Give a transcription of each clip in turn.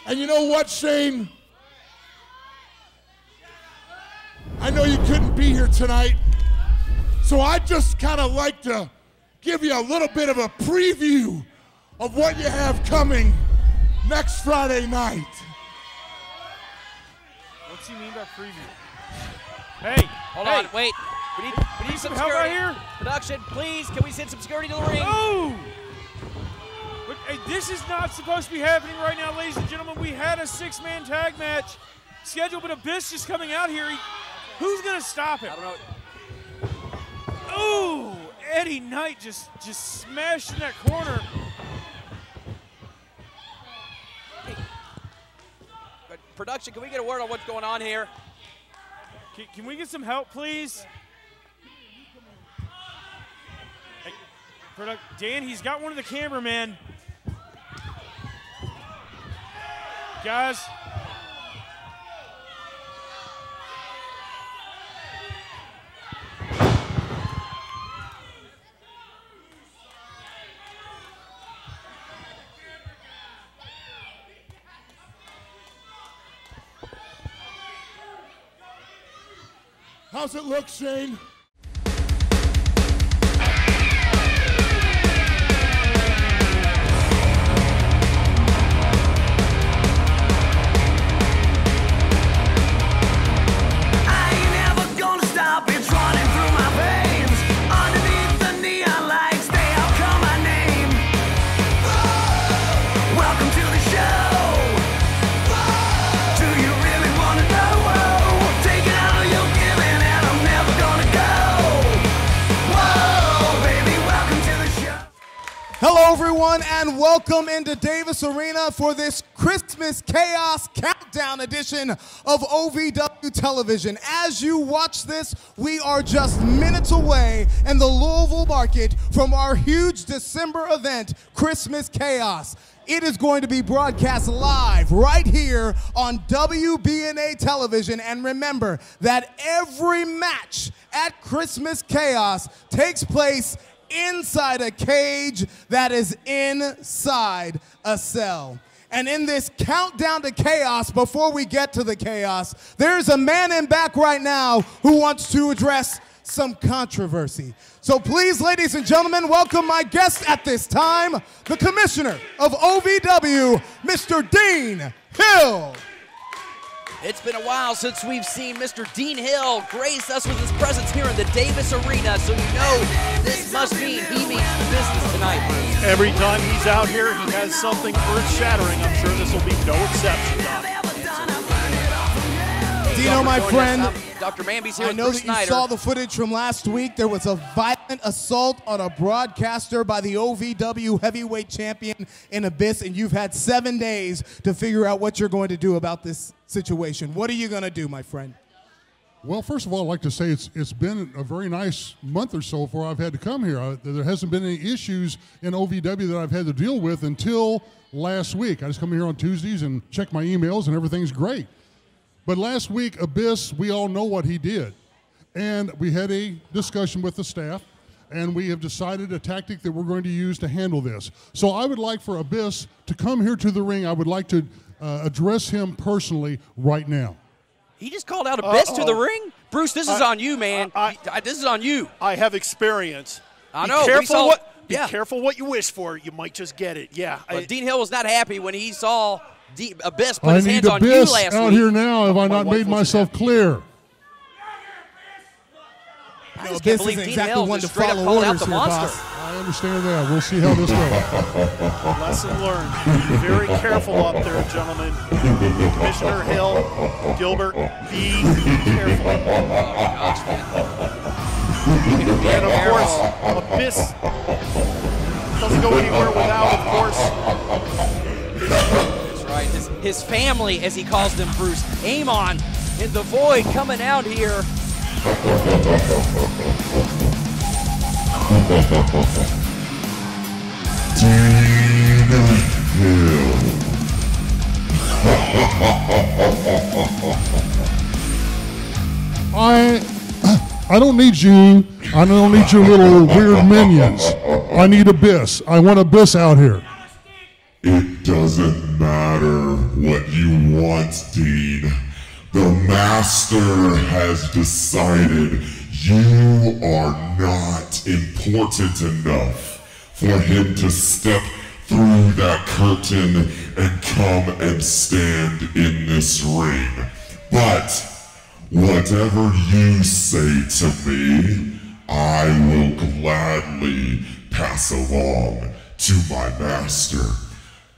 And you know what, Shane? I know you couldn't be here tonight, so I'd just kind of like to give you a little bit of a preview of what you have coming next Friday night. What's he mean by preview? Hey, hold on, wait. We need some help security. out here. Production, please, can we send some security to the ring? Oh! But, hey, this is not supposed to be happening right now, ladies and gentlemen. We had a 6-man tag match scheduled, but Abyss is coming out here. Who's gonna stop him? I don't know. Oh! Eddie Knight just smashed in that corner. Hey. But production, can we get a word on what's going on here? Can we get some help, please? Hey, Dan, he's got one of the cameramen. Guys. How's it look, Shane? Hello, everyone, and welcome into Davis Arena for this Christmas Chaos Countdown edition of OVW Television. As you watch this, we are just minutes away in the Louisville market from our huge December event, Christmas Chaos. It is going to be broadcast live right here on WBNA Television. And remember that every match at Christmas Chaos takes place inside a cage that is inside a cell. And in this countdown to chaos, before we get to the chaos, there's a man in back right now who wants to address some controversy. So please, ladies and gentlemen, welcome my guest at this time, the Commissioner of OVW, Mr. Dean Hill. It's been a while since we've seen Mr. Dean Hill grace us with his presence here in the Davis Arena, so you know this must mean he means business tonight, Bruce. Every time he's out here, he has something earth-shattering. I'm sure this will be no exception, Doc. Dino, my friend, Dr. Mamby's here I know with Bruce that you Snyder. saw the footage from last week. There was a violent assault on a broadcaster by the OVW Heavyweight Champion in Abyss, and you've had 7 days to figure out what you're going to do about this situation. What are you going to do, my friend? Well, first of all, I'd like to say it's been a very nice month or so before I've had to come here. There hasn't been any issues in OVW that I've had to deal with until last week. I just come here on Tuesdays and check my emails, and everything's great. But last week, Abyss, we all know what he did. And we had a discussion with the staff, and we have decided a tactic that we're going to use to handle this. So I would like for Abyss to come here to the ring. I would like to address him personally right now. He just called out Abyss to the ring? Bruce, this is on you, man. This is on you. I have experience. I know. Be careful what you wish for. You might just get it. Yeah. Dean Hill was not happy when he saw Abyss put his hands on you last week. I need Abyss out here now. Have I not made myself clear? I just can't believe Dean Hill just straight up called out the monster. I understand that. We'll see how this goes. Lesson learned. Be very careful up there, gentlemen. Commissioner Hill, Gilbert, be careful. And of course, Abyss doesn't go anywhere without, of course. That's right. His family, as he calls them, Bruce. Amon in the void coming out here. I don't need you. I don't need your little weird minions. I need Abyss. I want Abyss out here. It doesn't matter. what you want, Dean. The Master has decided you are not important enough for him to step through that curtain and come and stand in this ring. But whatever you say to me, I will gladly pass along to my master.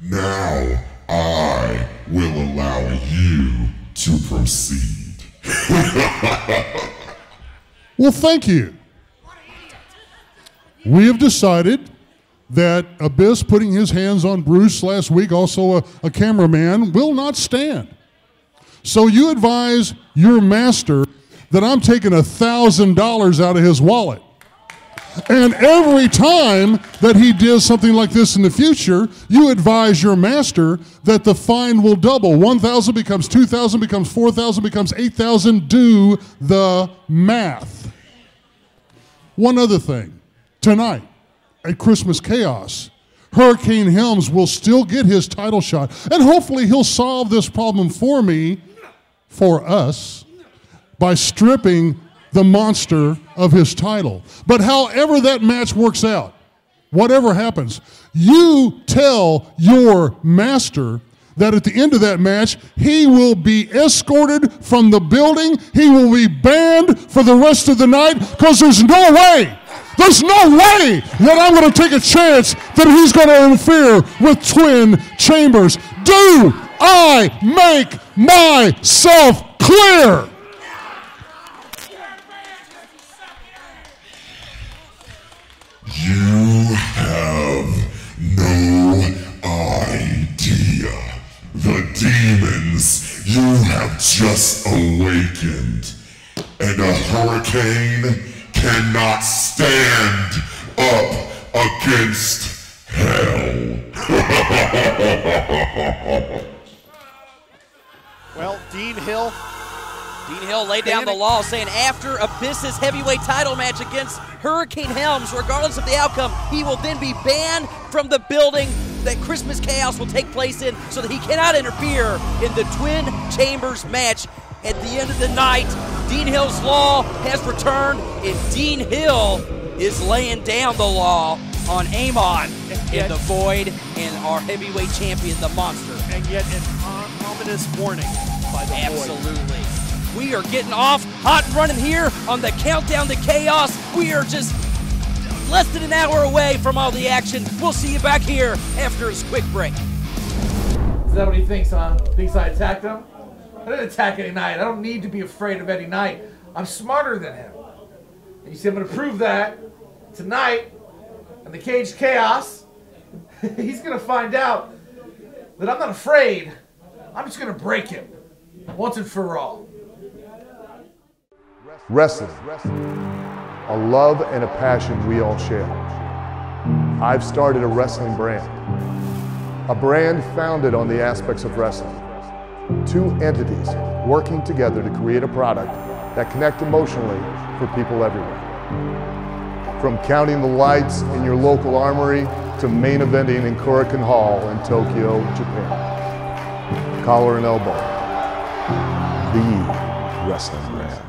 Now I will allow you to proceed. Well, thank you. We have decided that Abyss putting his hands on Bruce last week, also a cameraman, will not stand. So you advise your master that I'm taking $1,000 out of his wallet. And every time that he does something like this in the future, you advise your master that the fine will double. 1,000 becomes 2,000, becomes 4,000, becomes 8,000. Do the math. One other thing. Tonight, at Christmas Chaos, Hurricane Helms will still get his title shot, and hopefully he'll solve this problem for me, for us, by stripping the monster of his title. But however that match works out, whatever happens, you tell your master that at the end of that match, he will be escorted from the building, he will be banned for the rest of the night, because there's no way that I'm going to take a chance that he's going to interfere with Twin Chambers. Do I make myself clear? You have no idea the demons you have just awakened, and a hurricane cannot stand up against hell. Well, Dean Hill laid down the law, saying after Abyss's heavyweight title match against Hurricane Helms, regardless of the outcome, he will then be banned from the building that Christmas Chaos will take place in, so that he cannot interfere in the Twin Chambers match. At the end of the night, Dean Hill's law has returned, and Dean Hill is laying down the law on Amon in the Void and our heavyweight champion, the Monster. And yet an ominous warning by the Absolutely. We are getting off hot and running here on the Countdown to Chaos. We are just less than an hour away from all the action. We'll see you back here after this quick break. Is that what he thinks, huh? Thinks I attacked him? I didn't attack Eddie Knight. I don't need to be afraid of Eddie Knight. I'm smarter than him. And you see, I'm going to prove that tonight in the Caged Chaos. He's going to find out that I'm not afraid. I'm just going to break him once and for all. Wrestling, a love and a passion we all share. I've started a wrestling brand, a brand founded on the aspects of wrestling. Two entities working together to create a product that connects emotionally for people everywhere. From counting the lights in your local armory to main eventing in Korakuen Hall in Tokyo, Japan. Collar and elbow, the wrestling brand.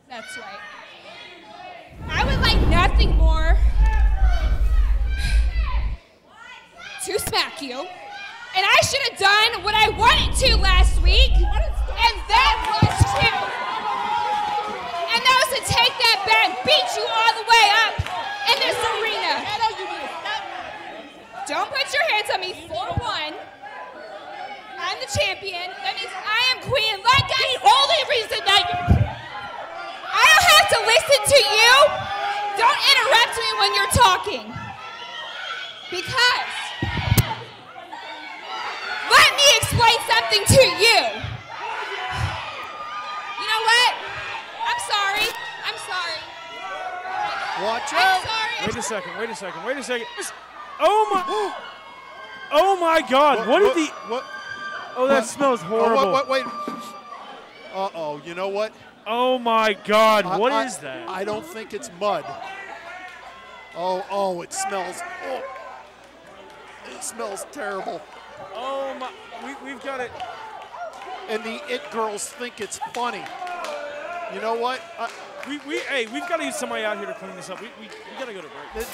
That's right. I would like nothing more to smack you. And I should have done what I wanted to last week. And that was to. And that was to take that bat and beat you all the way up in this arena. Don't put your hands on me, 4-1. I'm the champion. That means I am queen. Like the only reason that you're... I don't have to listen to you. Don't interrupt me when you're talking. Because let me explain explain something to you. You know what? I'm sorry. I'm sorry. Watch I'm out. sorry. Wait a second. Oh my! Oh my God! What did the? What? Oh, that smells horrible. Oh, wait. Uh-oh, you know what? Oh my God! What is that? I don't think it's mud. Oh, it smells. Oh, it smells terrible. Oh my! We've got it. And the it girls think it's funny. You know what? We've got to get somebody out here to clean this up. We got to go to break.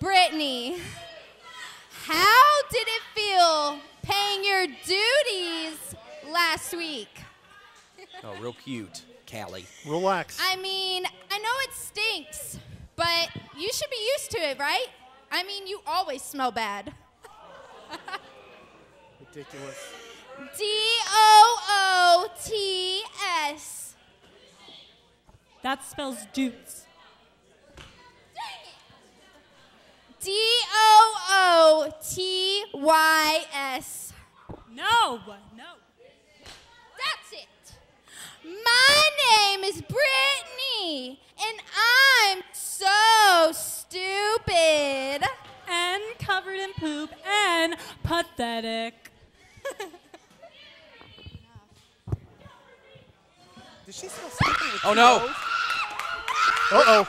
Brittany, how did it feel paying your duties last week? Oh, real cute, Callie. Relax. I mean, I know it stinks, but you should be used to it, right? I mean, you always smell bad. Ridiculous. D-O-O-T-S. That spells Dukes. D-O-O-T-Y-S. No. That's it. My name is Brittany, and I'm so stupid. And covered in poop and pathetic. Did she smell stupid with Oh, no. Uh-oh.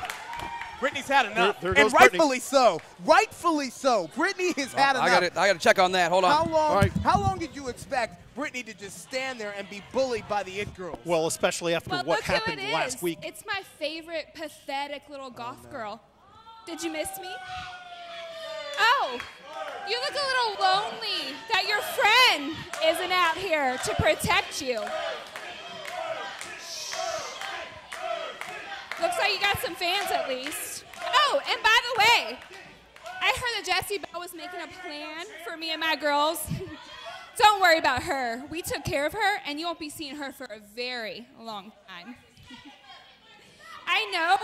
Brittany's had enough. There and goes Brittany. rightfully so. Rightfully so. Brittany has had enough. I got to check on that. Hold on. How long did you expect Brittany to just stand there and be bullied by the it girls? Well, especially after Well, what look who happened it last is. week. It's my favorite pathetic little goth girl. Did you miss me? Oh, you look a little lonely that your friend isn't out here to protect you. Looks like you got some fans at least. Oh, and by the way, I heard that Jessie Bell was making a plan for me and my girls. Don't worry about her. We took care of her, and you won't be seeing her for a very long time. I know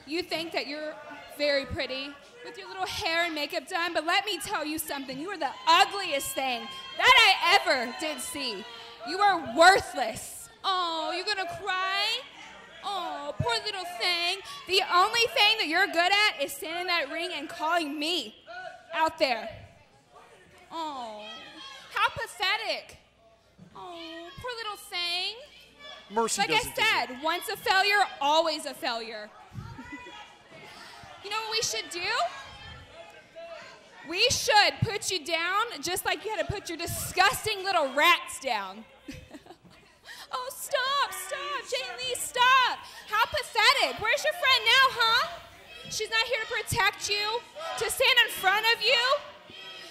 you think that you're very pretty with your little hair and makeup done, but let me tell you something. You are the ugliest thing that I ever did see. You are worthless. Oh, you're gonna cry? Oh, poor little thing. The only thing that you're good at is standing in that ring and calling me out there. Oh, how pathetic. Oh, poor little thing. Mercy like I doesn't said, once a failure, always a failure. You know what we should do? We should put you down just like you had to put your disgusting little rats down. Oh, stop, Jaylee, stop. How pathetic. Where's your friend now, huh? She's not here to protect you, to stand in front of you,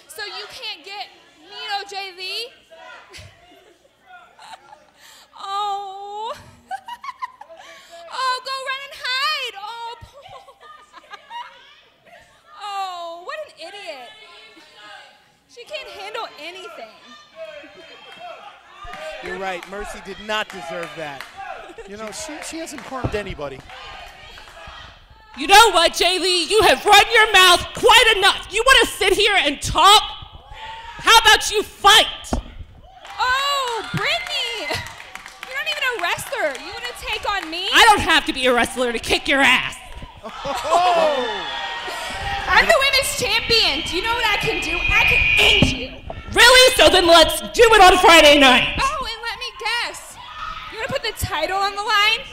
so you can't get Nino Jaylee. Oh. Oh, go run and hide. Oh, oh, what an idiot. She can't handle anything. You're right. Mercy did not deserve that. You know, she hasn't harmed anybody. You know what, Jaylee? You have run your mouth quite enough. You want to sit here and talk? How about you fight? Oh, Brittany. You're not even a wrestler. You want to take on me? I don't have to be a wrestler to kick your ass. Oh. I'm the women's champion. Do you know what I can do? I can end you. Really? So then let's do it on Friday night. Oh, and let me guess. You want to put the title on the line?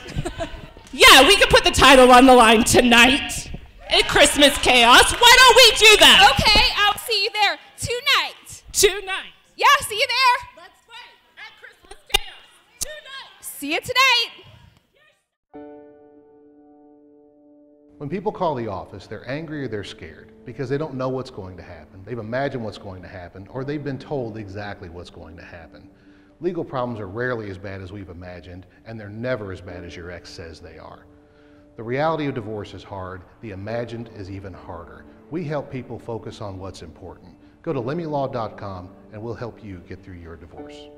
Yeah, we can put the title on the line tonight at Christmas Chaos. Why don't we do that? Okay, I'll see you there tonight. Tonight? Yeah, see you there. Let's fight at Christmas Chaos tonight. See you tonight. When people call the office, they're angry or they're scared because they don't know what's going to happen. They've imagined what's going to happen, or they've been told exactly what's going to happen. Legal problems are rarely as bad as we've imagined, and they're never as bad as your ex says they are. The reality of divorce is hard. The imagined is even harder. We help people focus on what's important. Go to lemmylaw.com and we'll help you get through your divorce.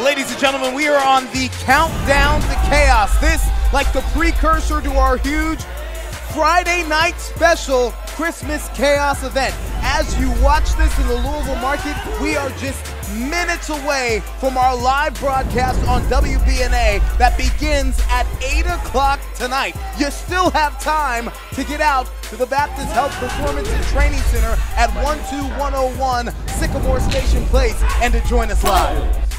Ladies and gentlemen, we are on the countdown to chaos. This, like the precursor to our huge Friday night special Christmas chaos event. As you watch this in the Louisville market, we are just minutes away from our live broadcast on WBNA that begins at 8 o'clock tonight. You still have time to get out to the Baptist Health Performance and Training Center at 12101 Sycamore Station Place and to join us live.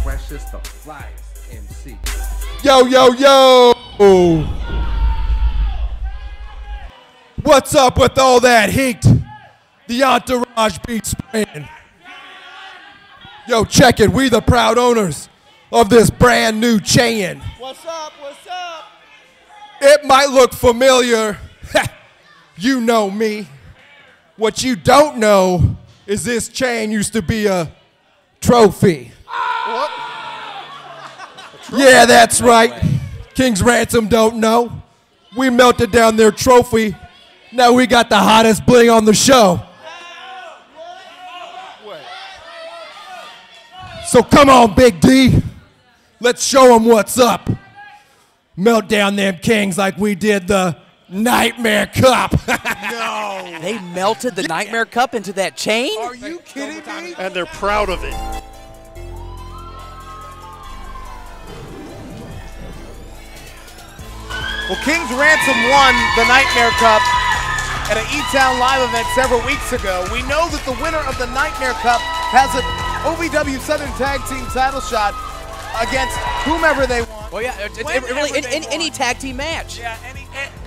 Precious the flyest MC. Yo, yo, yo! What's up with all that heat? The entourage beat spraying. Yo, check it. We the proud owners of this brand new chain. What's up? What's up? It might look familiar. You know me. What you don't know is this chain used to be a trophy. What? Yeah, that's right. King's Ransom don't know. We melted down their trophy. Now we got the hottest bling on the show. So come on, Big D. Let's show them what's up. Melt down them kings like we did the Nightmare Cup. No. They melted the Nightmare Cup into that chain? Are you kidding me? And they're proud of it. Well, King's Ransom won the Nightmare Cup at an E-Town Live event several weeks ago. We know that the winner of the Nightmare Cup has an OVW Southern Tag Team title shot against whomever they want. Well, yeah, really, any tag team match. Yeah,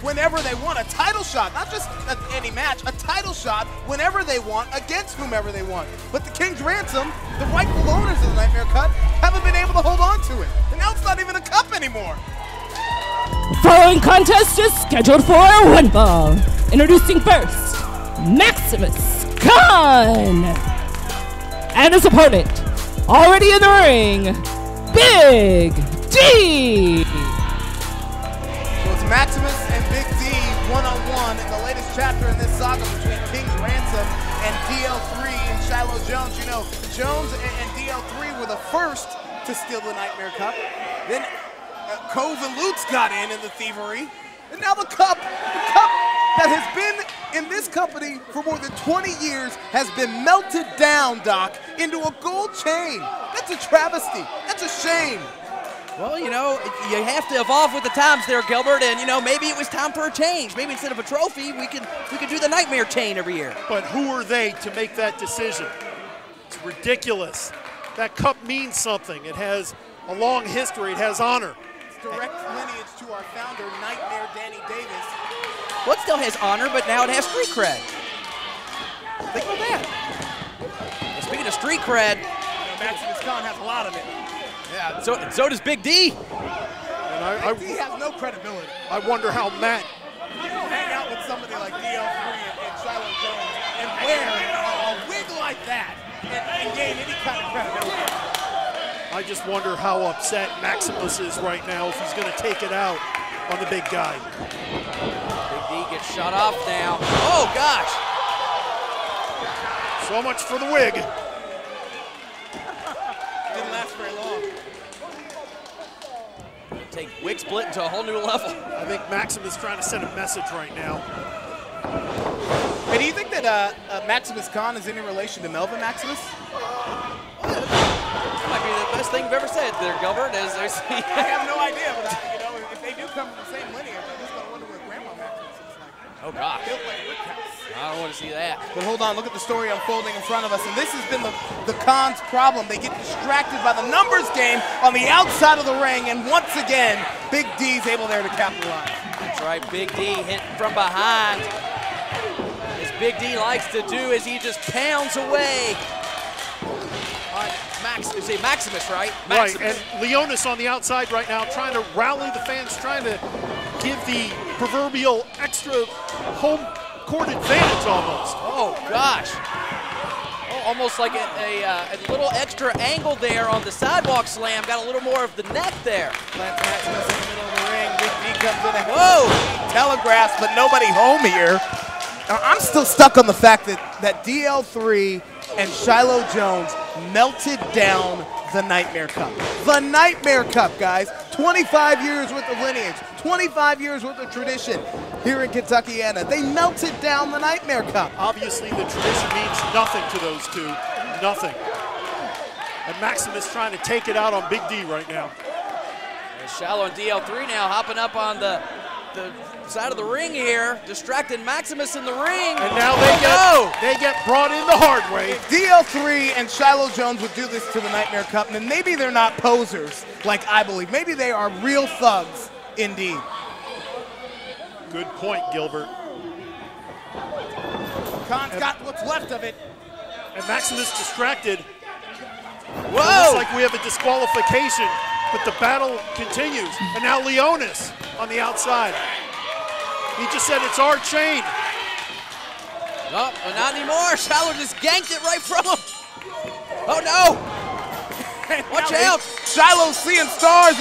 whenever they want. A title shot, not just any match, a title shot whenever they want against whomever they want. But the King's Ransom, the rightful owners of the Nightmare Cup, haven't been able to hold on to it. And now it's not even a cup anymore. Following contest is scheduled for one ball. Introducing first, Maximus Khan. And his opponent, already in the ring, Big D. So it's Maximus and Big D one-on-one in the latest chapter in this saga between King's Ransom and DL3 and Shiloh Jones. You know, Jones and DL3 were the first to steal the Nightmare Cup. Then Cove and Lutz got in the thievery. And now the cup that has been in this company for more than 20 years has been melted down, Doc, into a gold chain. That's a travesty. That's a shame. Well, you know, you have to evolve with the times there, Gilbert, and, you know, maybe it was time for a change. Maybe instead of a trophy, we could do the Nightmare chain every year. But who are they to make that decision? It's ridiculous. That cup means something. It has a long history. It has honor. Direct lineage to our founder, Nightmare Danny Davis. Well, it still has honor, but now it has street cred. Think about that. And speaking of street cred, Maximus Khan has a lot of it. Yeah. So does Big D. And Big D has no credibility. I wonder how Matt. You don't hang out with somebody like DL3 and Shiloh Jones and wear a wig like that and gain any kind of credibility. I just wonder how upset Maximus is right now if he's going to take it out on the big guy. Big D gets shut off now. Oh, gosh. So much for the wig. Didn't last very long. Take wig split to a whole new level. I think Maximus is trying to send a message right now. Hey, do you think that Maximus Khan is any relation to Melvin Maximus? That might be the best thing you've ever said there, Gilbert. I have no idea, but you know, if they do come from the same lineage, I'm just gonna wonder what Grandma Maximus is like. Oh gosh. Built like a brick house. I don't want to see that. But hold on, look at the story unfolding in front of us, and this has been the Khan's problem. They get distracted by the numbers game on the outside of the ring, and once again, Big D's able there to capitalize. That's right, Big D hitting from behind. As Big D likes to do as he just pounds away. Maximus, right? Maximus. Right, and Leonis on the outside right now trying to rally the fans, trying to give the proverbial extra home court advantage almost. Oh, gosh. Oh, almost like a little extra angle there on the sidewalk slam. Got a little more of the neck there. Lance Maximus in the middle of the ring. Big D comes in and whoa! Telegraphs, but nobody home here. Now, I'm still stuck on the fact that DL3 and Shiloh Jones melted down the Nightmare Cup. The Nightmare Cup, guys. 25 years worth of lineage, 25 years worth of tradition here in Kentuckiana. They melted down the Nightmare Cup. Obviously, the tradition means nothing to those two, nothing. And Maximus trying to take it out on Big D right now. And Shallow and DL3 now hopping up on the side of the ring here, distracting Maximus in the ring. And now they get brought in the hard way. If DL3 and Shiloh Jones would do this to the Nightmare Cup, then maybe they're not posers like I believe. Maybe they are real thugs indeed. Good point, Gilbert. Khan's got what's left of it. And Maximus distracted. Whoa! It looks like we have a disqualification, but the battle continues. And now Leonis on the outside. He just said it's our chain. No, not anymore. Shallow just ganked it right from him. Oh no! Watch out! Shiloh's seeing stars,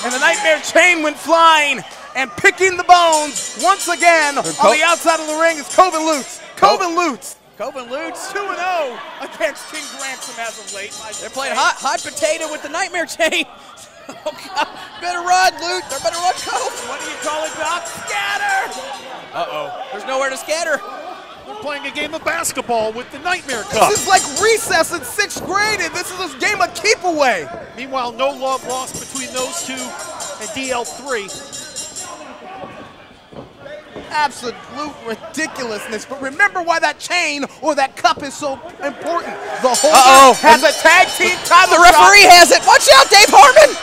and the Nightmare chain went flying. And picking the bones once again on the outside of the ring is Coven Lutz. Coven Lutz. Coven Lutz 2-0 against King Grantham as of late. They're playing hot potato with the Nightmare chain. Oh God! Better run, Lutz. Or better run, Cove. What do you call it, Doc? Scatter! Uh-oh. There's nowhere to scatter. We're playing a game of basketball with the Nightmare Cup. This is like recess in 6th grade, and this is a game of keep away. Meanwhile, no love lost between those two and DL3. Absolute ridiculousness, but remember why that chain or that cup is so important. The holder has a tag team title. The referee has it. Watch out, Dave Harmon.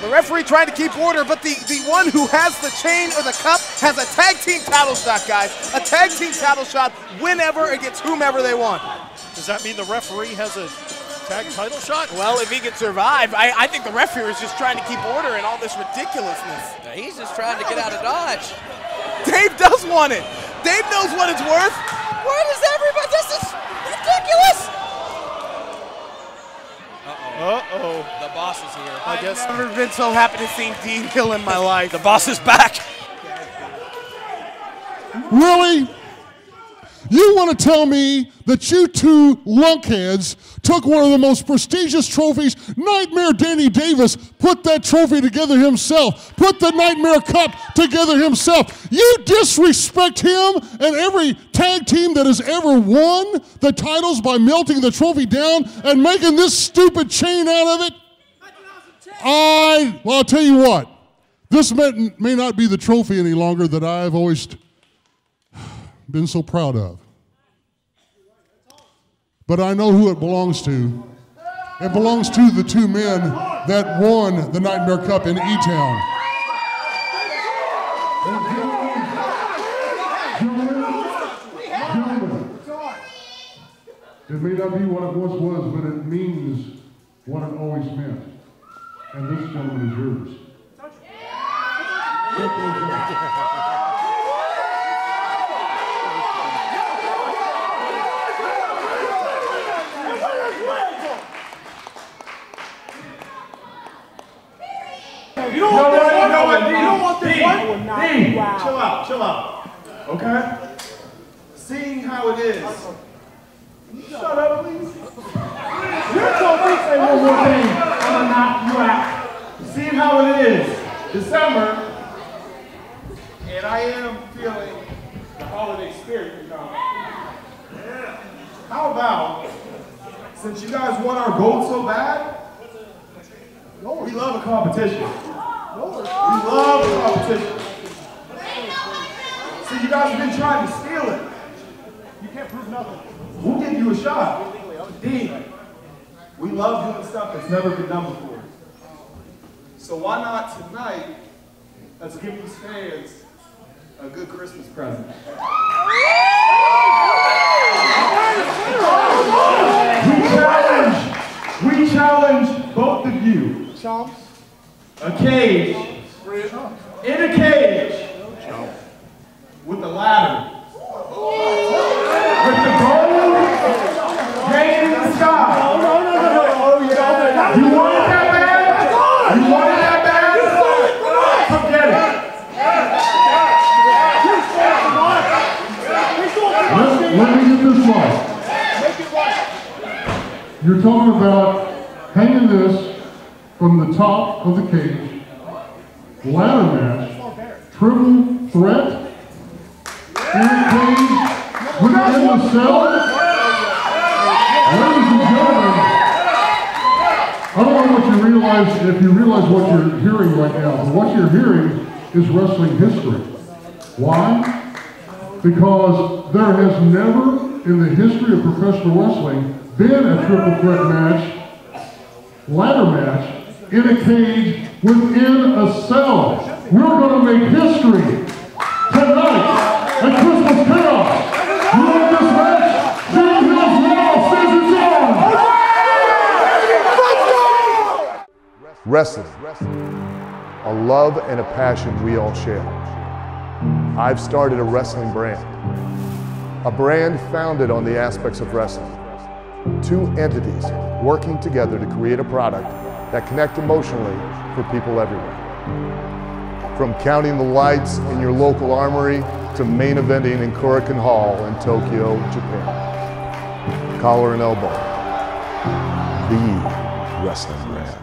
The referee trying to keep order, but the one who has the chain or the cup has a tag team title shot, guys. A tag team title shot whenever against whomever they want. Does that mean the referee has a tag title shot? Well, if he can survive, I think the referee is just trying to keep order in all this ridiculousness. Now, he's just trying to get out of Dodge. Dave does want it. Dave knows what it's worth. Where does everybody? This is ridiculous. Uh-oh. The boss is here. I've never been so happy to see Dean Hill in my life. The boss is back. Really? You want to tell me that you two lunkheads took one of the most prestigious trophies? Nightmare Danny Davis put that trophy together himself, put the Nightmare Cup together himself. You disrespect him and every tag team that has ever won the titles by melting the trophy down and making this stupid chain out of it? I'll tell you what, this may not be the trophy any longer that I've always been so proud of. But I know who it belongs to. It belongs to the two men that won the Nightmare Cup in E-Town. It may not be what it once was, but it means what it always meant. And this gentleman is yours. You don't want this one? Dean, chill out, okay? Seeing how it is. Can you shut up, please? You're told me say one more thing, I'm gonna knock you out. Seeing how it is, December, and I am feeling the holiday spirit come. How about, since you guys want our gold so bad, we love a competition. We love a competition. See, you guys have been trying to steal it. You can't prove nothing. We'll give you a shot. Dean, we love doing stuff that's never been done before. So why not tonight, let's give these fans a good Christmas present. We challenge both of you. A cage. In a cage. With a ladder. With the gold hanging in the sky. You want it that bad? You want it that bad? Come get Let me get this right. You're talking about hanging this from the top of the cage, ladder match, triple threat, in the cage, within the cell. Ladies and gentlemen, I don't know what you realize, if you realize what you're hearing right now, but what you're hearing is wrestling history. Why? Because there has never, in the history of professional wrestling, been a triple threat match, ladder match, in a cage within a cell. We're going to make history tonight at Christmas Chaos. You want this match? Dean Hill's now says it's on. Wrestling, a love and a passion we all share. I've started a wrestling brand, a brand founded on the aspects of wrestling. Two entities working together to create a product that connect emotionally for people everywhere. From counting the lights in your local armory to main eventing in Korakuen Hall in Tokyo, Japan. Collar and elbow, the wrestling brand.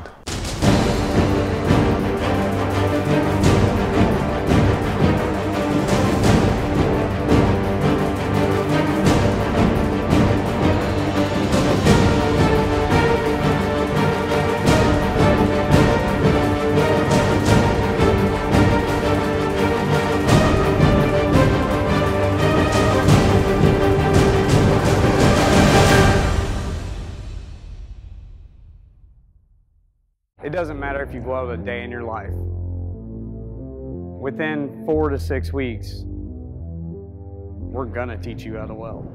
It doesn't matter if you've loved a day in your life. Within 4 to 6 weeks, we're gonna teach you how to weld.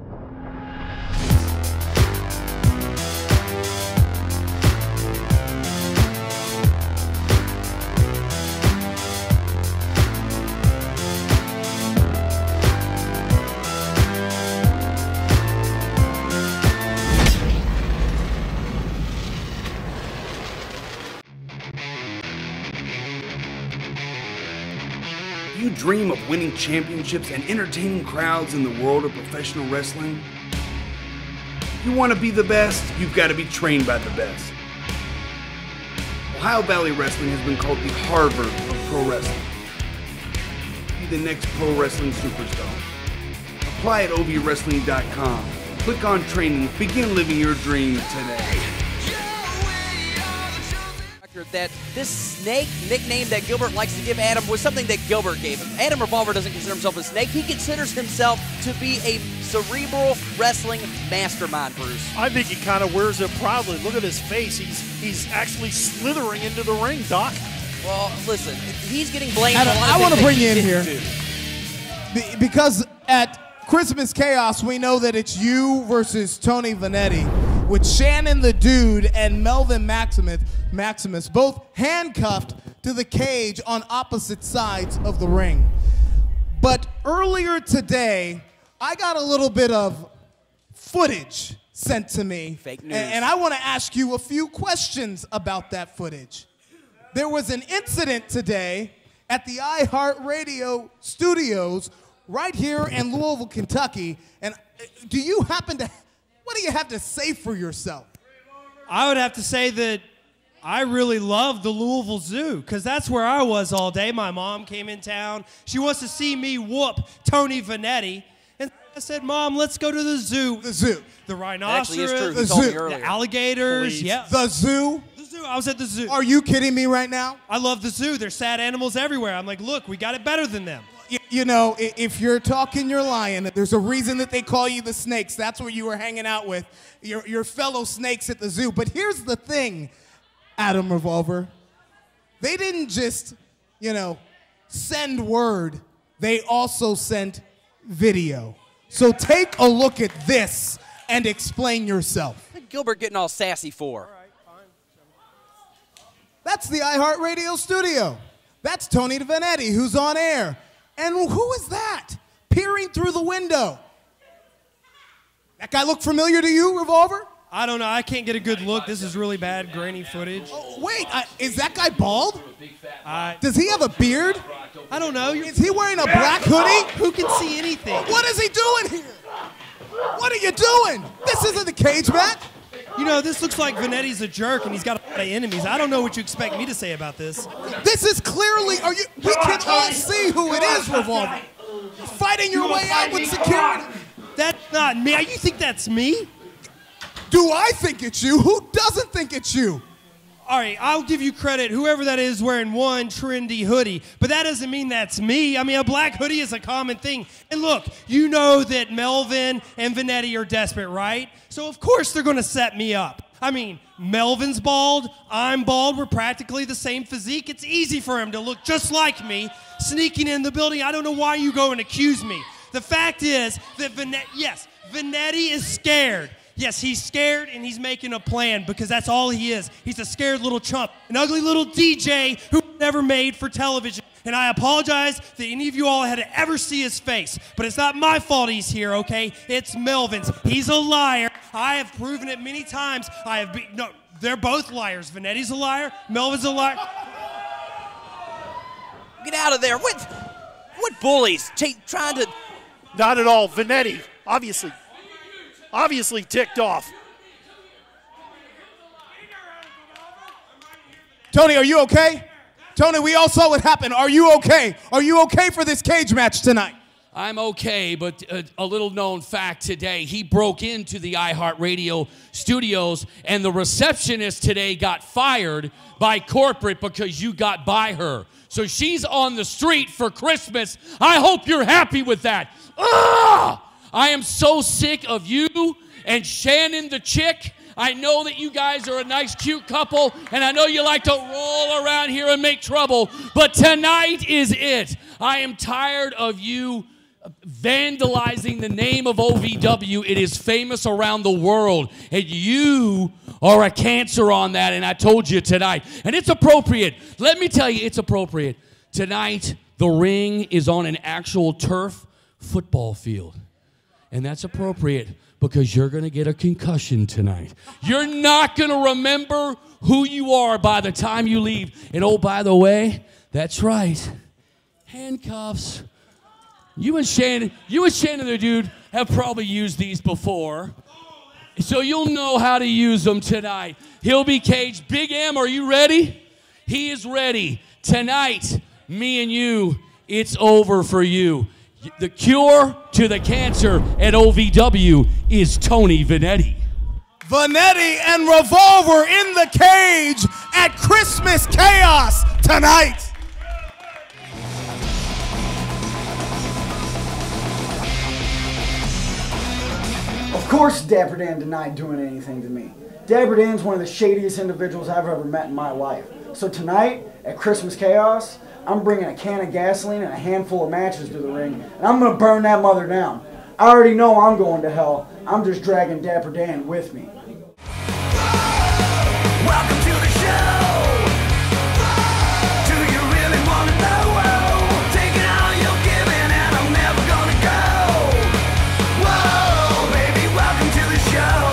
You dream of winning championships and entertaining crowds in the world of professional wrestling? You want to be the best, you've got to be trained by the best. Ohio Valley Wrestling has been called the Harvard of pro wrestling. Be the next pro wrestling superstar. Apply at OVWrestling.com. Click on training. Begin living your dream today. That this snake nickname that Gilbert likes to give Adam was something that Gilbert gave him. Adam Revolver doesn't consider himself a snake. He considers himself to be a cerebral wrestling mastermind, Bruce. I think he kind of wears it proudly. Look at his face. He's actually slithering into the ring, Doc. Well, listen, he's getting blamed Adam, for a lot of I want to bring you in things here. Because at Christmas Chaos, we know that it's you versus Tony Vanetti, with Shannon the Dude and Melvin Maximus both handcuffed to the cage on opposite sides of the ring. But earlier today, I got a little bit of footage sent to me. Fake news. And I want to ask you a few questions about that footage. There was an incident today at the iHeartRadio studios right here in Louisville, Kentucky. And do you happen to... What do you have to say for yourself? I would have to say that I really love the Louisville Zoo, because that's where I was all day. My mom came in town. She wants to see me whoop Tony Vanetti. And I said, Mom, let's go to the zoo. The zoo. The rhinoceros. That actually is true. The zoo. The alligators. Please. Yeah. The zoo? The zoo. I was at the zoo. Are you kidding me right now? I love the zoo. There's sad animals everywhere. I'm like, look, we got it better than them. You know, if you're talking, you're lying. There's a reason that they call you the snakes. That's where you were hanging out with your fellow snakes at the zoo. But here's the thing, Adam Revolver. They didn't just, send word. They also sent video. So take a look at this and explain yourself. What's Gilbert getting all sassy for? That's the iHeartRadio studio. That's Tony Vanetti, who's on air. And who is that peering through the window? That guy look familiar to you, Revolver? I don't know. I can't get a good look. This is really bad, grainy footage. Oh, wait, is that guy bald? Does he have a beard? I don't know. Is he wearing a black hoodie? Who can see anything? What is he doing here? What are you doing? This isn't a cage match. You know, this looks like Vanetti's a jerk and he's got a lot of enemies. I don't know what you expect me to say about this. This is clearly, we can all see who it is, Revolver. Fighting your way out with security. That's not me. You think that's me? Do I think it's you? Who doesn't think it's you? All right, I'll give you credit, whoever that is wearing one trendy hoodie, but that doesn't mean that's me. I mean, a black hoodie is a common thing. And look, you know that Melvin and Vanetti are desperate, right? So of course they're gonna set me up. I mean, Melvin's bald, I'm bald, we're practically the same physique. It's easy for him to look just like me, sneaking in the building. I don't know why you go and accuse me. The fact is that Vanetti is scared. Yes, he's scared and he's making a plan because that's all he is. He's a scared little chump, an ugly little DJ who never made for television. And I apologize that any of you all had to ever see his face, but it's not my fault he's here, okay? It's Melvin's. He's a liar. I have proven it many times. No, they're both liars. Vanetti's a liar. Melvin's a liar. Get out of there. What bullies? Trying to... Not at all. Vanetti, obviously ticked off. Tony, are you okay? Tony, we all saw what happened. Are you okay? Are you okay for this cage match tonight? I'm okay, but a little known fact today, he broke into the iHeartRadio studios and the receptionist today got fired by corporate because you got by her. So she's on the street for Christmas. I hope you're happy with that. Ugh! I am so sick of you and Shannon the chick. I know that you guys are a nice, cute couple, and I know you like to roll around here and make trouble, but tonight is it. I am tired of you vandalizing the name of OVW. It is famous around the world, and you are a cancer on that, and I told you tonight. And it's appropriate. Let me tell you, it's appropriate. Tonight, the ring is on an actual turf football field. And that's appropriate because you're going to get a concussion tonight. You're not going to remember who you are by the time you leave. And oh, by the way, that's right, handcuffs. You and Shannon, the dude, have probably used these before. So you'll know how to use them tonight. He'll be caged. Big M, are you ready? He is ready. Tonight, me and you, it's over for you. The cure to the cancer at OVW is Tony Vanetti. Vanetti and Revolver in the cage at Christmas Chaos tonight. Of course Dapper Dan denied doing anything to me. Dapper Dan's one of the shadiest individuals I've ever met in my life. So tonight, at Christmas Chaos, I'm bringing a can of gasoline and a handful of matches to the ring, and I'm going to burn that mother down. I already know I'm going to hell. I'm just dragging Dapper Dan with me. Welcome to the show. Do you really want to know? Taking all you're giving and I'm never going to go. Whoa, baby, welcome to the show.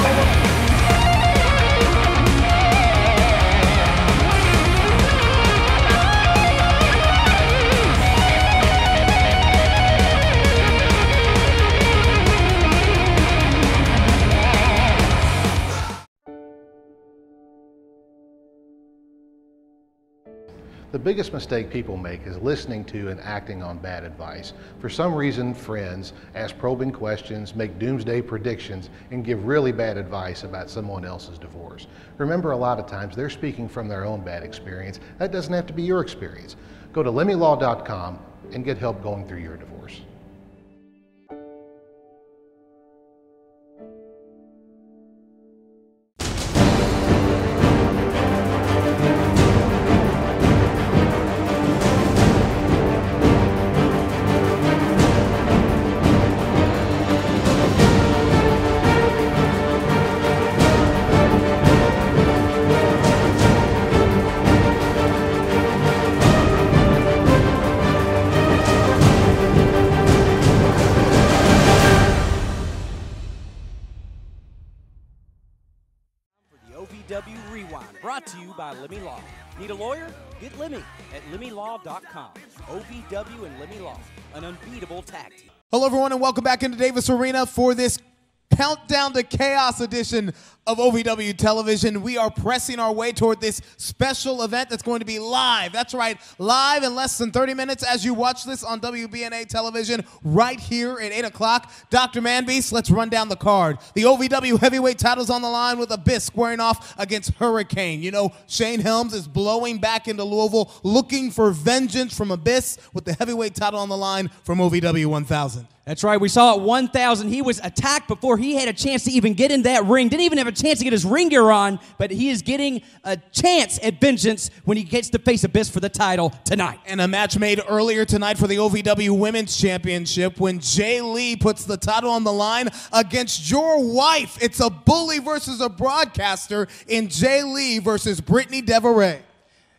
The biggest mistake people make is listening to and acting on bad advice. For some reason, friends ask probing questions, make doomsday predictions, and give really bad advice about someone else's divorce. Remember, a lot of times they're speaking from their own bad experience. That doesn't have to be your experience. Go to lemmylaw.com and get help going through your divorce. OVW Rewind, brought to you by Lemmy Law. Need a lawyer? Get Lemmy at lemmylaw.com. OVW and Lemmy Law, an unbeatable tag team. Hello, everyone, and welcome back into Davis Arena for this Countdown to Chaos edition of OVW Television. We are pressing our way toward this special event that's going to be live. That's right, live in less than 30 minutes as you watch this on WBNA television right here at 8 o'clock. Dr. Manbeast, let's run down the card. The OVW Heavyweight title's on the line with Abyss squaring off against Hurricane. You know, Shane Helms is blowing back into Louisville looking for vengeance from Abyss with the heavyweight title on the line from OVW 1000. That's right. We saw at 1,000, he was attacked before he had a chance to even get in that ring. Didn't even have a chance to get his ring gear on, but he is getting a chance at vengeance when he gets to face Abyss for the title tonight. And a match made earlier tonight for the OVW Women's Championship when Jaylee puts the title on the line against your wife. It's a bully versus a broadcaster in Jaylee versus Brittany Deveray.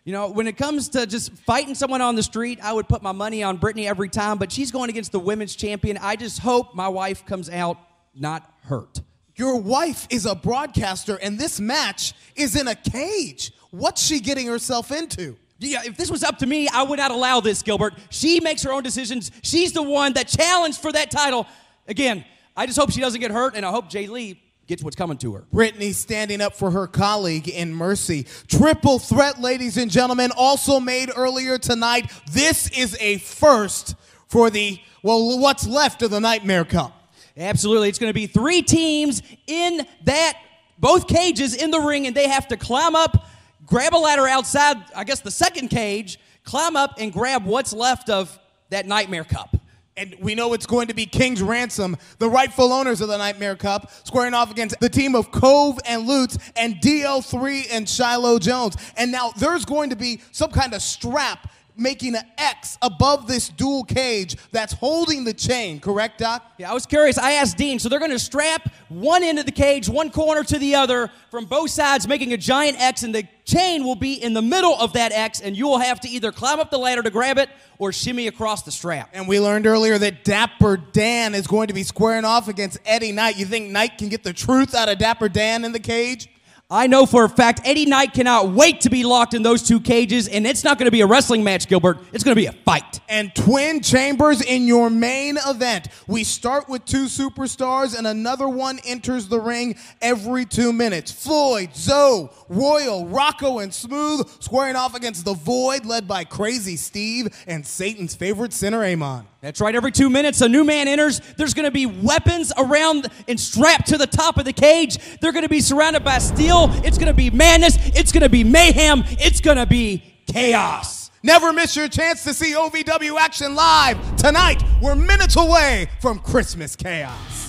You know, when it comes to just fighting someone on the street, I would put my money on Brittany every time, but she's going against the women's champion. I just hope my wife comes out not hurt. Your wife is a broadcaster, and this match is in a cage. What's she getting herself into? Yeah, if this was up to me, I would not allow this, Gilbert. She makes her own decisions. She's the one that challenged for that title. Again, I just hope she doesn't get hurt, and I hope Jaylee gets what's coming to her. Brittany standing up for her colleague in Mercy. Triple threat, ladies and gentlemen, also made earlier tonight. This is a first for the, well, what's left of the Nightmare Cup. Absolutely. It's going to be 3 teams in that, both cages in the ring, and they have to climb up, grab a ladder outside, I guess, the second cage, climb up and grab what's left of that Nightmare Cup. And we know it's going to be King's Ransom, the rightful owners of the Nightmare Cup, squaring off against the team of Cove and Lutz and DL3 and Shiloh Jones. And now there's going to be some kind of strap making an X above this dual cage that's holding the chain, correct, Doc? Yeah, I was curious. I asked Dean. So they're going to strap one end of the cage, one corner to the other from both sides, making a giant X, and the chain will be in the middle of that X, and you will have to either climb up the ladder to grab it or shimmy across the strap. And we learned earlier that Dapper Dan is going to be squaring off against Eddie Knight. You think Knight can get the truth out of Dapper Dan in the cage? I know for a fact Eddie Knight cannot wait to be locked in those 2 cages, and it's not going to be a wrestling match, Gilbert. It's going to be a fight. And twin chambers in your main event. We start with 2 superstars, and another one enters the ring every 2 minutes. Floyd, Zoe, Royal, Rocco, and Smooth squaring off against The Void, led by Crazy Steve and Satan's favorite Sinner Amon. That's right. Every 2 minutes, a new man enters. There's going to be weapons around and strapped to the top of the cage. They're going to be surrounded by steel. It's going to be madness. It's going to be mayhem. It's going to be chaos. Never miss your chance to see OVW action live. Tonight, we're minutes away from Christmas chaos.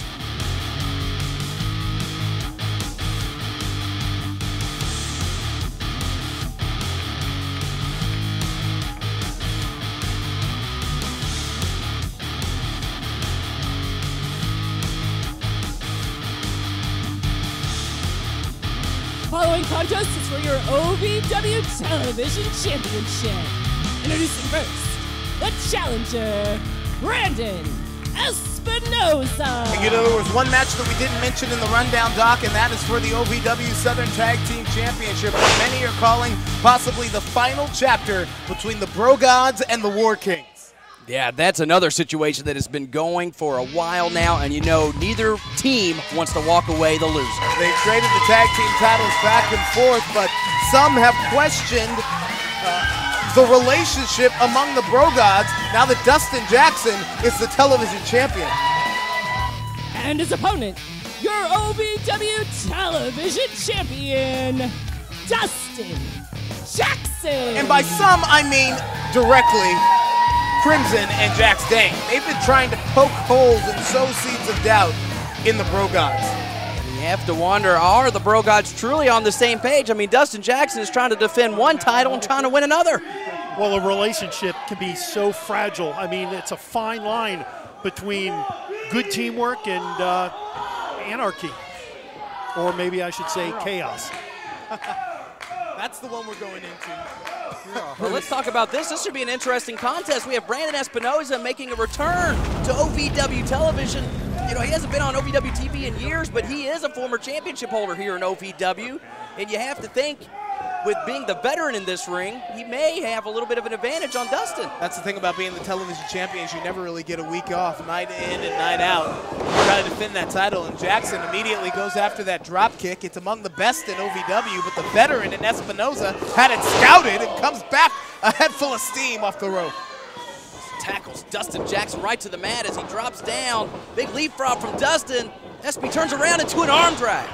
Following contest is for your OVW Television Championship. Introducing first, the challenger, Brandon Espinosa. And you know, there was one match that we didn't mention in the rundown, Doc, and that is for the OVW Southern Tag Team Championship. What many are calling possibly the final chapter between the Bro Gods and the War Kings. Yeah, that's another situation that has been going for a while now, and you know neither team wants to walk away the loser. They traded the tag team titles back and forth, but some have questioned the relationship among the Bro Gods now that Dustin Jackson is the television champion. And his opponent, your OVW Television Champion, Dustin Jackson. And by some, I mean directly Crimson and Jax Dane. They've been trying to poke holes and sow seeds of doubt in the Bro Gods. You have to wonder, are the Bro Gods truly on the same page? I mean, Dustin Jackson is trying to defend one title and trying to win another. Well, a relationship can be so fragile. I mean, it's a fine line between good teamwork and anarchy. Or maybe I should say chaos. That's the one we're going into. Well, let's talk about this. This should be an interesting contest. We have Brandon Espinosa making a return to OVW Television. You know, he hasn't been on OVW TV in years, but he is a former championship holder here in OVW. And you have to think with being the veteran in this ring, he may have a little bit of an advantage on Dustin. That's the thing about being the television champions. You never really get a week off, night in and night out. You try to defend that title, and Jackson immediately goes after that drop kick. It's among the best in OVW, but the veteran in Espinosa had it scouted and comes back a head full of steam off the rope. Tackles Dustin Jackson right to the mat as he drops down. Big leapfrog from Dustin. Espy turns around into an arm drag.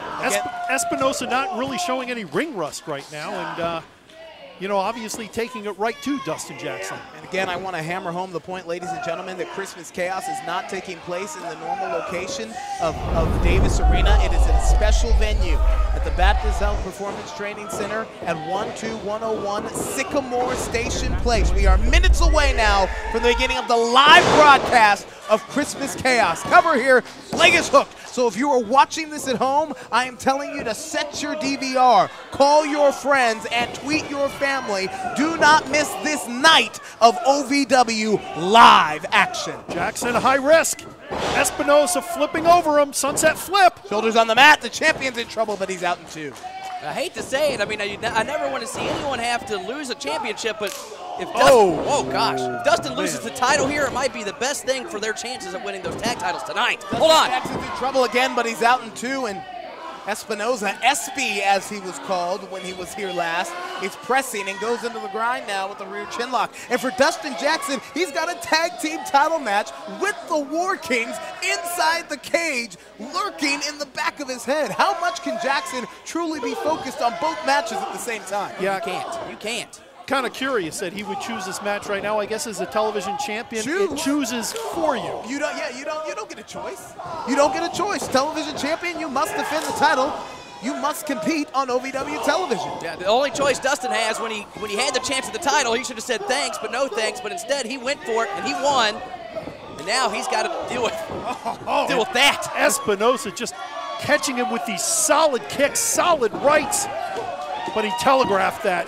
Espinosa not really showing any ring rust right now, and you know, obviously taking it right to Dustin Jackson. And again, I want to hammer home the point, ladies and gentlemen, that Christmas Chaos is not taking place in the normal location of Davis Arena. It is in a special venue at the Baptist Health Performance Training Center at 12101 Sycamore Station Place. We are minutes away now from the beginning of the live broadcast of Christmas Chaos. Cover here, leg is hooked. So if you are watching this at home, I am telling you to set your DVR, call your friends, and tweet your family. Do not miss this night of OVW live action. Jackson, high risk. Espinosa flipping over him, sunset flip. Shoulders on the mat, the champion's in trouble, but he's out in 2. I hate to say it, I mean, I never want to see anyone have to lose a championship, but if if Dustin loses the title here, it might be the best thing for their chances of winning those tag titles tonight. Hold on. Jackson's in trouble again, but he's out in 2, and Espinosa, Espy as he was called when he was here last, is pressing and goes into the grind now with the rear chin lock. And for Dustin Jackson, he's got a tag team title match with the War Kings inside the cage, lurking in the back of his head. How much can Jackson truly be focused on both matches at the same time? Yeah, You can't. Kind of curious that he would choose this match right now. I guess as a television champion, it chooses for you. You don't get a choice. You don't get a choice. Television champion, you must defend the title. You must compete on OVW television. Yeah, the only choice Dustin has when he had the chance at the title, he should have said thanks, but no thanks. But instead, he went for it and he won. And now he's got to deal with that. Espinosa just catching him with these solid kicks, solid rights, but he telegraphed that.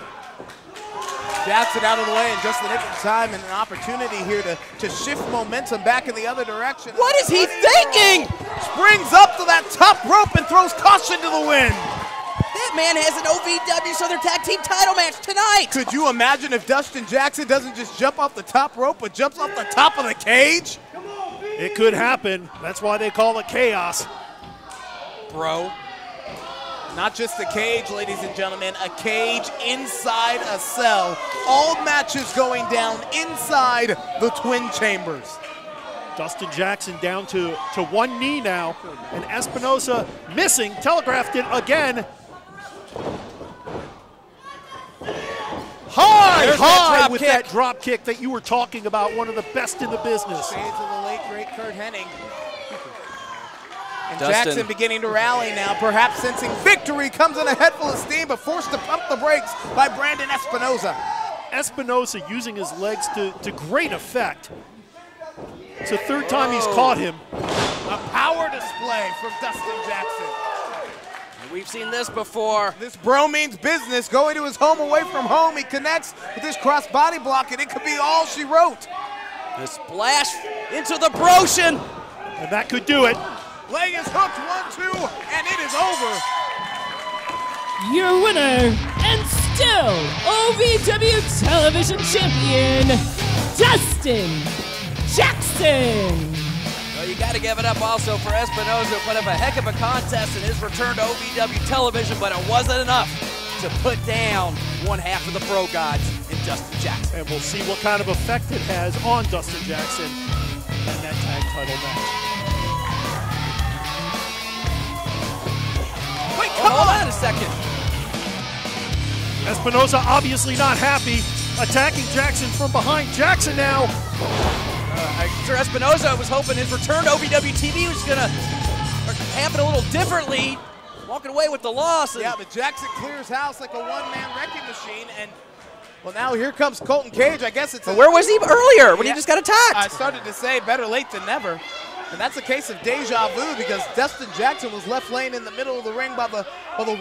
Jackson out of the way in just the nick of time, and an opportunity here to shift momentum back in the other direction. What is he thinking? Springs up to that top rope and throws caution to the wind. That man has an OVW Southern Tag Team title match tonight. Could you imagine if Dustin Jackson doesn't just jump off the top rope, but jumps off the top of the cage? It could happen. That's why they call it chaos. Bro. Not just a cage, ladies and gentlemen, a cage inside a cell. All matches going down inside the twin chambers. Dustin Jackson down to one knee now, and Espinosa missing, telegraphed it again. High with that drop kick that you were talking about, one of the best in the business. Shades of the late, great Kurt Hennig. And Dustin. Jackson beginning to rally now, perhaps sensing victory, comes in a head full of steam, but forced to pump the brakes by Brandon Espinosa. Espinosa using his legs to great effect. It's the third time he's caught him. A power display from Dustin Jackson. We've seen this before. This bro means business, going to his home away from home. He connects with this cross body block, and it could be all she wrote. The splash into the broshin. And that could do it. Leg is hooked, 1-2, and it is over. Your winner, and still OVW Television Champion, Dustin Jackson. Well, you got to give it up also for Espinosa, put up a heck of a contest in his return to OVW Television, but it wasn't enough to put down one half of the Pro Gods in Dustin Jackson. And we'll see what kind of effect it has on Dustin Jackson in that tag title match. Wait, hold on a second. Espinosa obviously not happy, attacking Jackson from behind. Jackson now. I'm sure Espinosa was hoping his return to OVW TV was going to happen a little differently, walking away with the loss. Yeah, but Jackson clears house like a one-man wrecking machine, and well, now here comes Colton Cage. I guess it's. But where was he earlier when he just got attacked? I started to say better late than never. And that's a case of deja vu, because Dustin Jackson was left laying in the middle of the ring by the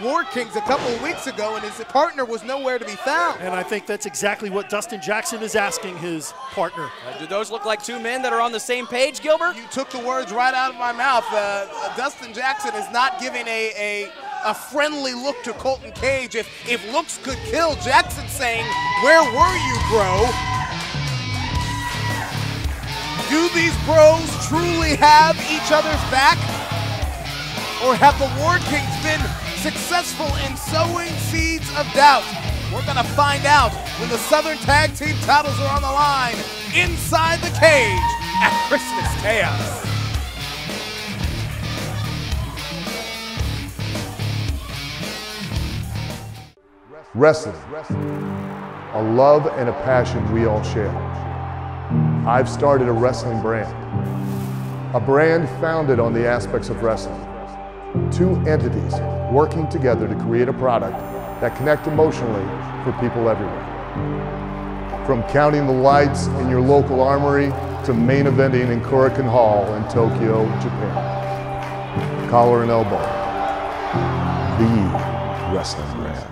War Kings a couple of weeks ago, and his partner was nowhere to be found. And I think that's exactly what Dustin Jackson is asking his partner. Do those look like two men that are on the same page, Gilbert? You took the words right out of my mouth. Dustin Jackson is not giving a a friendly look to Colton Cage. If looks could kill, Jackson saying, "Where were you, bro?" Do these bros truly have each other's back? Or have the War Kings been successful in sowing seeds of doubt? We're gonna find out when the Southern Tag Team titles are on the line inside the cage at Christmas Chaos. Wrestling, a love and a passion we all share. I've started a wrestling brand, a brand founded on the aspects of wrestling. Two entities working together to create a product that connect emotionally for people everywhere. From counting the lights in your local armory to main eventing in Korakuen Hall in Tokyo, Japan. Collar and elbow, the wrestling brand.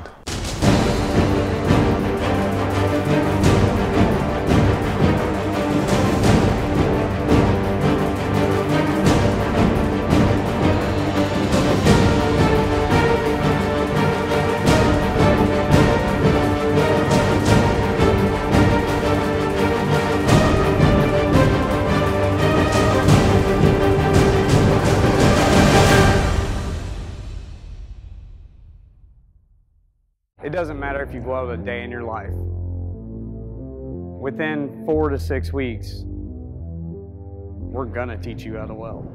It doesn't matter if you've loved a day in your life. Within 4 to 6 weeks, we're gonna teach you how to weld.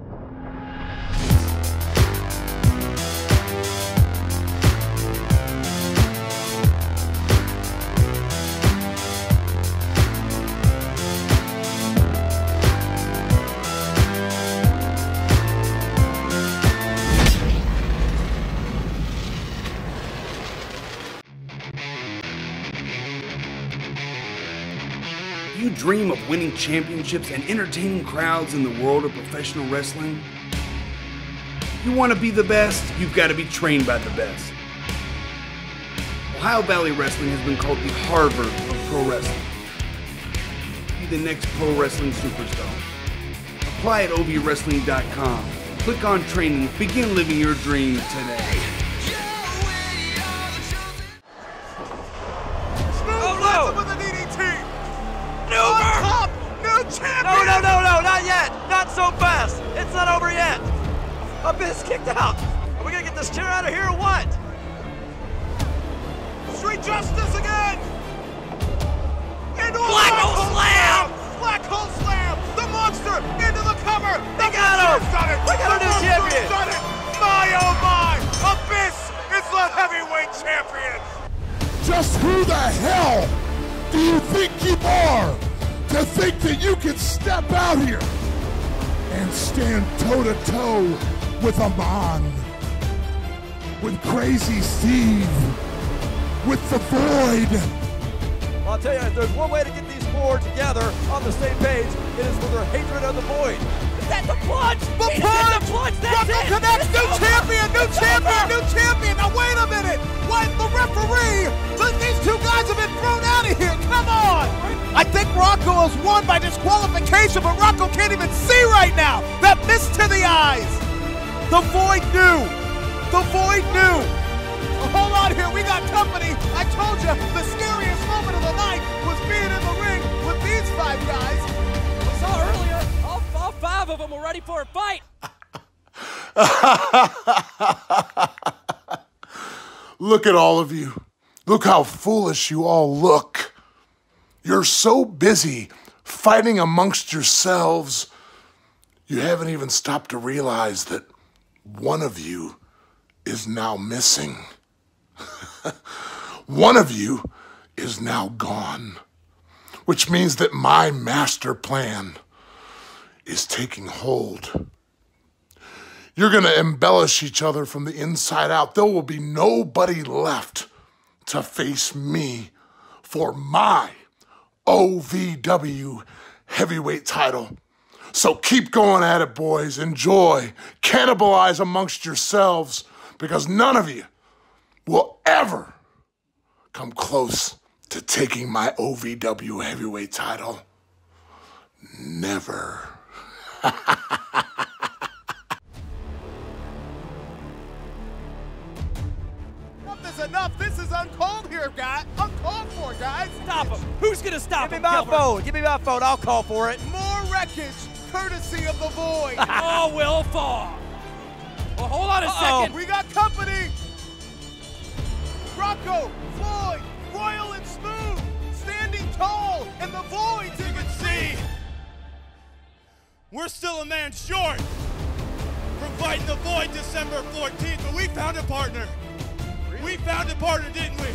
You dream of winning championships and entertaining crowds in the world of professional wrestling? You want to be the best? You've got to be trained by the best. Ohio Valley Wrestling has been called the Harvard of pro wrestling. Be the next pro wrestling superstar. Apply at OVWrestling.com. Click on training. Begin living your dream today. No, not yet. Not so fast. It's not over yet. Abyss kicked out. Are we going to get this chair out of here or what? Street Justice again! Into a Black hole slam! Black hole slam! The monster into the cover! They got him! Done it! We got a new champion! Done it! My oh my! Abyss is the heavyweight champion! Just who the hell do you think you are to think that you can step out here and stand toe-to-toe with Amon, with Crazy Steve, with the Void? I'll tell you, if there's one way to get these four together on the same page, it is with their hatred of the Void. That's the plunge! The plunge! That's it! Connects! New champion! New champion! New champion! Now wait a minute! What? The referee! These two guys have been thrown out of here! Come on! I think Rocco has won by disqualification, but Rocco can't even see right now! That mist to the eyes! The Void knew! The Void knew! Hold on here, we got company! I told you, the scariest moment of the night was being in the ring with these five guys! We saw earlier, all five of them were ready for a fight! Look at all of you. Look how foolish you all look. You're so busy fighting amongst yourselves, you haven't even stopped to realize that one of you is now missing. One of you is now gone, which means that my master plan is taking hold. You're going to embellish each other from the inside out. There will be nobody left to face me for my OVW Heavyweight title. So keep going at it, boys. Enjoy. Cannibalize amongst yourselves, because none of you will ever come close to taking my OVW Heavyweight title. Never. is enough. This is uncalled here, guys. Uncalled for, guys. Stop him. Who's going to stop Give him, me my Gilbert? phone. Give me my phone. I'll call for it. More wreckage, courtesy of the Void. All will fall. Well, hold on a second. We got company. Rocco, Floyd, Royal and Smooth, standing tall, and the Voids, you can see. We're still a man short from fighting the Void December 14th, but we found a partner. We found a partner, didn't we?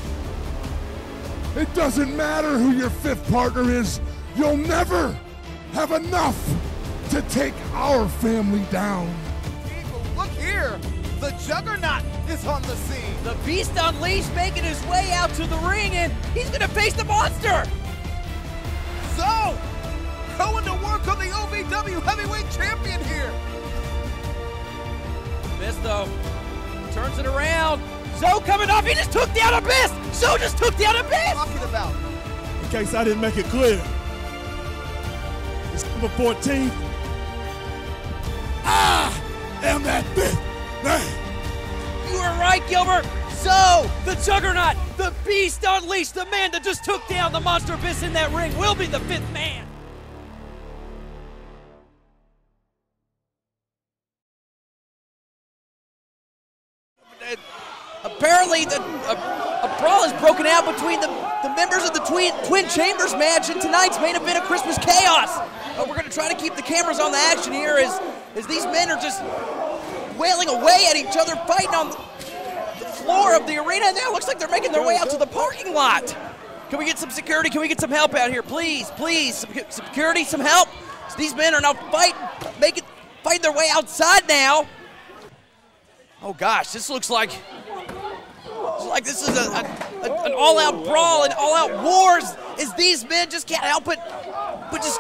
It doesn't matter who your fifth partner is. You'll never have enough to take our family down. Look here. The Juggernaut is on the scene. The Beast Unleashed making his way out to the ring, and he's going to face the monster. So, going to work on the OVW Heavyweight Champion here. Missed, though. Turns it around. Zoe coming off. He just took down Abyss. Zoe just took down Abyss. Talking about. In case I didn't make it clear, December 14th, I am that fifth man. You were right, Gilbert. Zoe, the Juggernaut, the Beast Unleashed, the man that just took down the Monster Abyss in that ring will be the fifth man. Apparently, a brawl is broken out between the members of the Twin Chambers match in tonight's main event of Christmas Chaos. We're going to try to keep the cameras on the action here as these men are just wailing away at each other, fighting on the floor of the arena. Now it looks like they're making their way out to the parking lot. Can we get some security? Can we get some help out here? Please, please, some security, some help. So these men are now fighting their way outside now. Oh gosh, this looks like this is an all-out brawl, an all-out wars, as these men just can't help it but just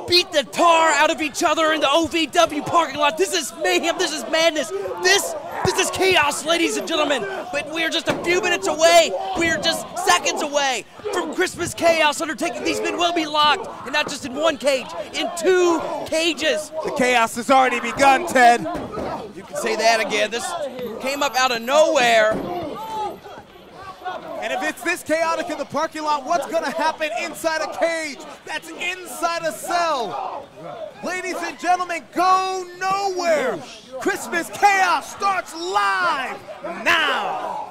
beat the tar out of each other in the OVW parking lot. This is mayhem, this is madness, this is chaos, ladies and gentlemen. But we are just a few minutes away, we are just seconds away from Christmas Chaos undertaking. These men will be locked, and not just in one cage, in 2 cages. The chaos has already begun, Ted. You can say that again. This came up out of nowhere. And if it's this chaotic in the parking lot, what's going to happen inside a cage? That's inside a cell. Ladies and gentlemen, go nowhere. Christmas Chaos starts live now.